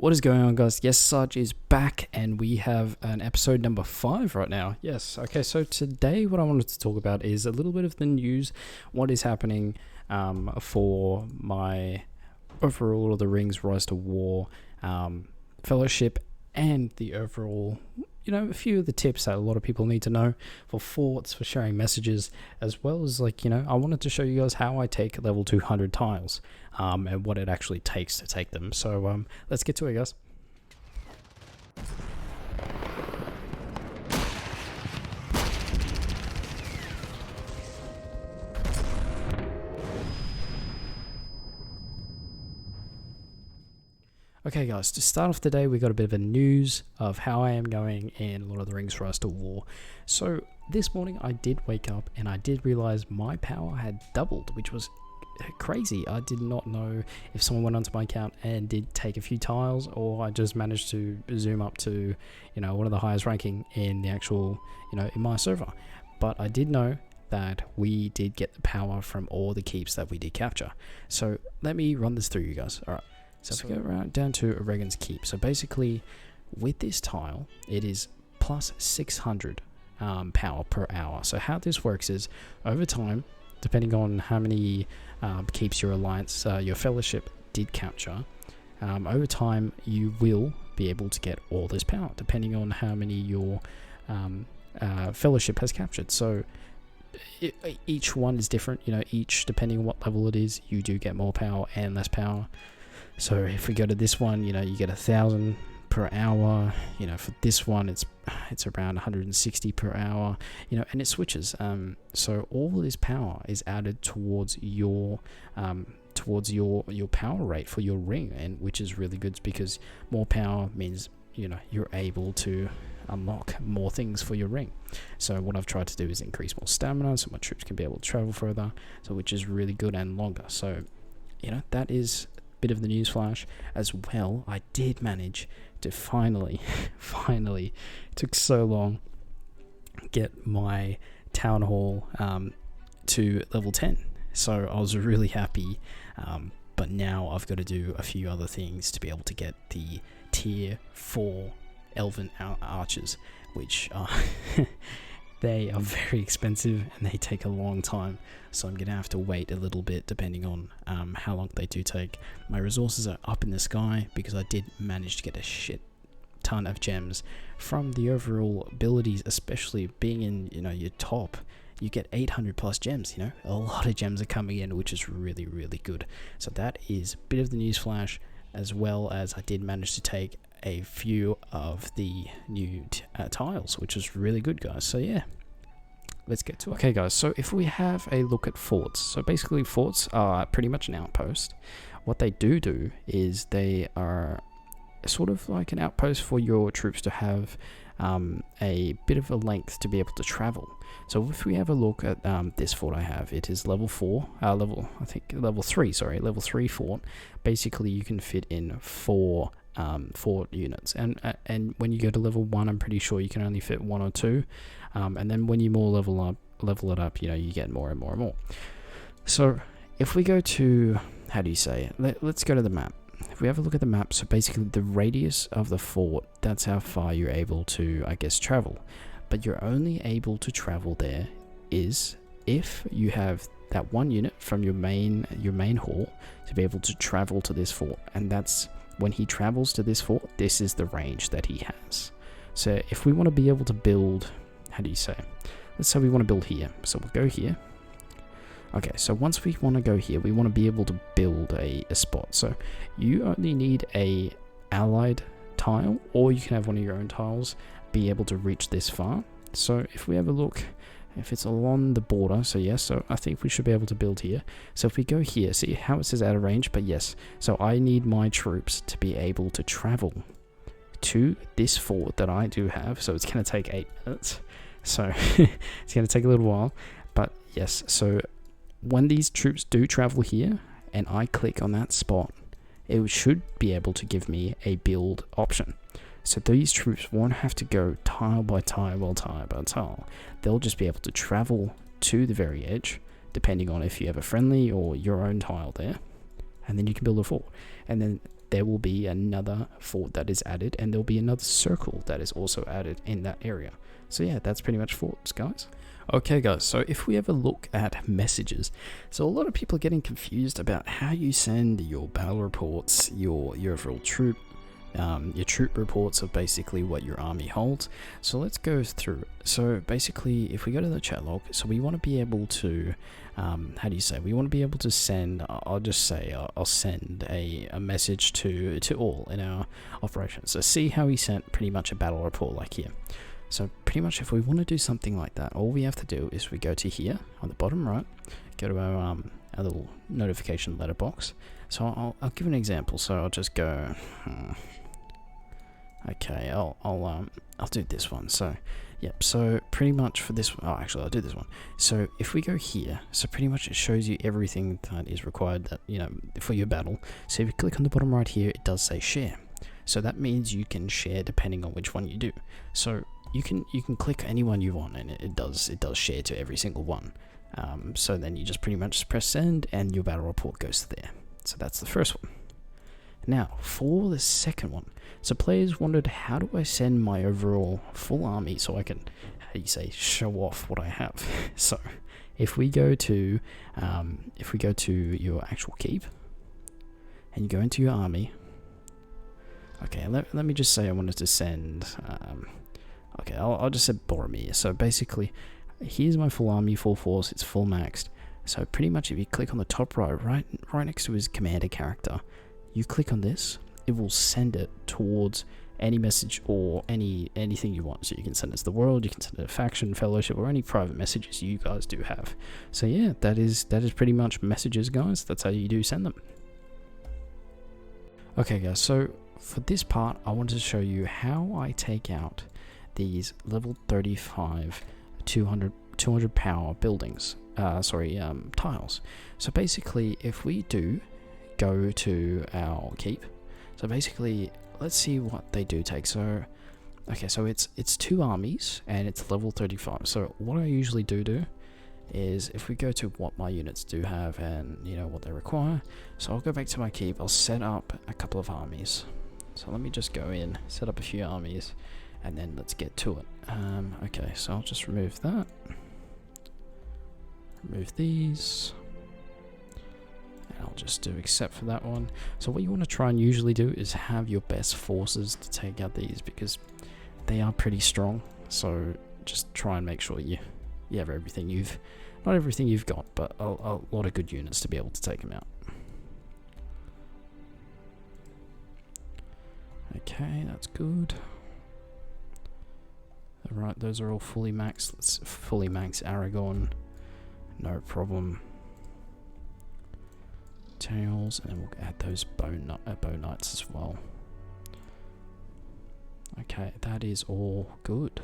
What is going on, guys? Yes, Sarge is back, and we have an episode number 5 right now. Yes, okay, so today what I wanted to talk about is a little bit of the news, what is happening for my overall Lord of the Rings Rise to War fellowship, and the overall, a few of the tips that a lot of people need to know for forts, for sharing messages, as well as, I wanted to show you guys how I take level 200 tiles. And what it actually takes to take them. So let's get to it, guys. Okay, guys, to start off today, we got a bit of a news of how I am going in Lord of the Rings Rise to War. So this morning I did wake up and I did realize my power had doubled, which was crazy. I did not know if someone went onto my account and did take a few tiles, or I just managed to zoom up to one of the highest ranking in the actual in my server. But I did know that we did get the power from all the keeps that we did capture. So let me run this through, you guys. All right, so if we go around down to Regan's Keep, so basically with this tile it is plus 600 power per hour. So how this works is, over time, depending on how many keeps your alliance, your fellowship did capture, over time you will be able to get all this power, depending on how many your fellowship has captured. So each one is different, each depending on what level it is, you do get more power and less power. So if we go to this one, you get 1,000 per hour. For this one it's around 160 per hour, and it switches. So all this power is added towards your power rate for your ring, and which is really good, because more power means you're able to unlock more things for your ring. So what I've tried to do is increase more stamina, so my troops can be able to travel further, so which is really good, and longer. So that is a bit of the news flash. As well, I did manage to finally took so long, get my town hall to level 10. So I was really happy, but now I've got to do a few other things to be able to get the tier 4 elven archers, which are they are very expensive and they take a long time, so I'm gonna have to wait a little bit depending on how long they do take. My resources are up in the sky because I did manage to get a shit ton of gems from the overall abilities, especially being in your top. You get 800 plus gems. A lot of gems are coming in, which is really, really good. So that is a bit of the news flash, as well as I did manage to take a few of the new tiles, which is really good, guys. So yeah, let's get to it. Okay, guys, so if we have a look at forts, so basically forts are pretty much an outpost. What they do is they are sort of like an outpost for your troops to have a bit of a length to be able to travel. So if we have a look at this fort I have, it is level 3 fort. Basically you can fit in 4 fort units, and when you go to level 1, I'm pretty sure you can only fit 1 or 2, and then when you level it up, you get more and more and more. So if we go to, let's go to the map. If we have a look at the map, so basically the radius of the fort, that's how far you're able to, travel. But you're only able to travel there is if you have that one unit from your main hall to be able to travel to this fort, and that's when he travels to this fort, this is the range that he has. So if we want to be able to build, let's say we want to build here, so we'll go here. Okay, so once we want to go here, we want to be able to build a spot. So you only need a allied tile, or you can have one of your own tiles be able to reach this far. So if we have a look, if it's along the border, so yes, so I think we should be able to build here. So if we go here, see how it says out of range, but yes, so I need my troops to be able to travel to this fort that I do have. So it's going to take 8 minutes, so it's going to take a little while, but yes, so when these troops do travel here and I click on that spot, it should be able to give me a build option. So these troops won't have to go tile by tile by tile by tile. They'll just be able to travel to the very edge, depending on if you have a friendly or your own tile there, and then you can build a fort. And then there will be another fort that is added, and there'll be another circle that is also added in that area. So yeah, that's pretty much forts, guys. Okay guys, so if we have a look at messages, so a lot of people are getting confused about how you send your battle reports, your overall troop, your troop reports of basically what your army holds. So let's go through it. So basically, if we go to the chat log, so we want to be able to, how do you say, we want to be able to send, I'll just say, I'll send a message to all in our operations. So see how we sent pretty much a battle report like here. So pretty much if we want to do something like that, all we have to do is we go to here on the bottom right, go to our little notification letterbox. So I'll give an example. So I'll just go, okay, I'll do this one. So yep, so pretty much for this, oh actually I'll do this one. So if we go here, so pretty much it shows you everything that is required that, you know, for your battle. So if you click on the bottom right here, it does say share. So that means you can share depending on which one you do. So you can click any one you want, and it does share to every single one. So then you just pretty much press send, and your battle report goes there. So that's the first one. Now for the second one, so players wondered, how do I send my overall full army so I can, how do you say, show off what I have? So if we go to your actual keep, and you go into your army. Okay, let me just say I wanted to send. Okay, I'll just say Boromir. So basically, here's my full army, full force. It's full maxed. So pretty much, if you click on the top right next to his commander character, you click on this, it will send it towards any message or anything you want. So you can send it to the world, you can send it to faction, fellowship, or any private messages you guys do have. So yeah, that is pretty much messages, guys. That's how you do send them. Okay, guys. So for this part, I wanted to show you how I take out these level 35 200 power buildings, tiles. So basically, if we do go to our keep, so basically let's see what they do take. So okay, so it's 2 armies and it's level 35. So what I usually do is, if we go to what my units do have and you know what they require, so I'll go back to my keep, I'll set up a couple of armies. So let me just go in, set up a few armies, and then let's get to it. Okay, so I'll just remove that. Remove these. And I'll just do except for that one. So what you want to try and usually do is have your best forces to take out these, because they are pretty strong. So just try and make sure you have everything not everything you've got, but a lot of good units to be able to take them out. Okay, that's good. Alright, those are all fully maxed. Let's fully max Aragorn. No problem. Tails, and then we'll add those bow knights as well. Okay, that is all good.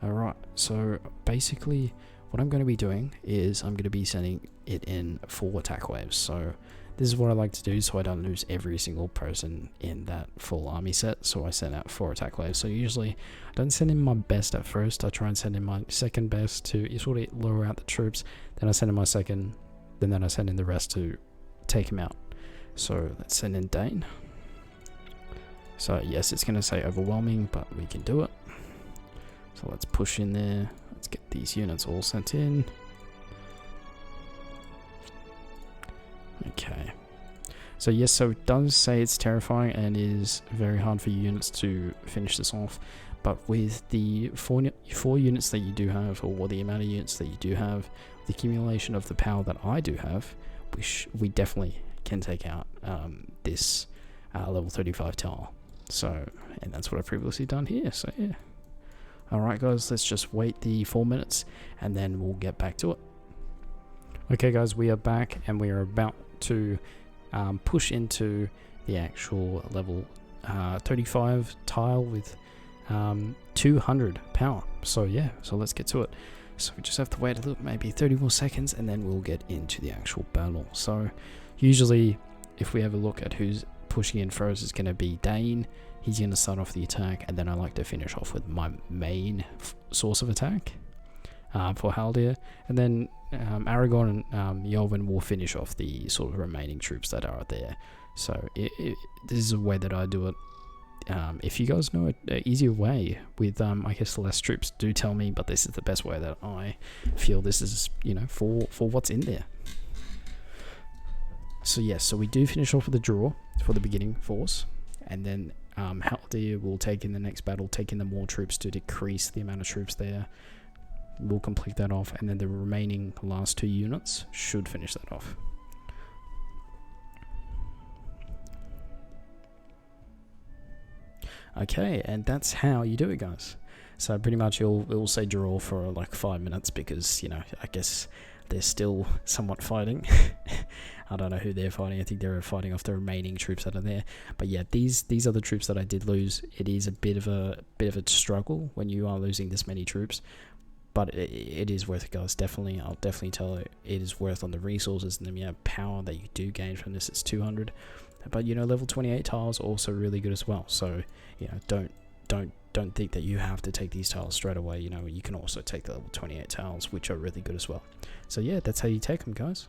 Alright, so basically what I'm going to be doing is I'm going to be sending it in 4 attack waves. So this is what I like to do so I don't lose every single person in that full army set. So I send out 4 attack waves. So usually I don't send in my best at first. I try and send in my second best to sort of lure out the troops. Then I send in my second. Then I send in the rest to take him out. So let's send in Dane. So yes, it's going to say overwhelming, but we can do it. So let's push in there. Let's get these units all sent in. Okay. So yes, so it does say it's terrifying and is very hard for units to finish this off. But with the 4 units that you do have, or the amount of units that you do have, the accumulation of the power that I do have, we definitely can take out this level 35 tile. So, and that's what I've previously done here. So yeah. Alright guys, let's just wait the 4 minutes and then we'll get back to it. Okay guys, we are back and we are about to push into the actual level 35 tile with 200 power. So yeah, so let's get to it. So we just have to wait a little, maybe 30 more seconds, and then we'll get into the actual battle. So usually if we have a look at who's pushing in first, it's going to be Dane. He's going to start off the attack, and then I like to finish off with my main source of attack for Haldir, and then Aragorn and Eowyn will finish off the sort of remaining troops that are there So this is a way that I do it. If you guys know an easier way with, I guess, less troops, do tell me. But this is the best way that I feel this is, for what's in there. So yes, so we do finish off with a draw for the beginning force, and then Haldir will take in the next battle, take in the more troops to decrease the amount of troops there. We'll complete that off, and then the remaining last 2 units should finish that off. Okay, and that's how you do it, guys. So pretty much it will say draw for like 5 minutes because, I guess they're still somewhat fighting. I don't know who they're fighting. I think they're fighting off the remaining troops that are there. But yeah, these are the troops that I did lose. It is a bit of a struggle when you are losing this many troops. But it is worth it, guys. Definitely, I'll definitely tell you, it is worth on the resources and the power that you do gain from this. It's 200, but level 28 tiles are also really good as well. So don't think that you have to take these tiles straight away. You can also take the level 28 tiles, which are really good as well. So yeah, that's how you take them, guys.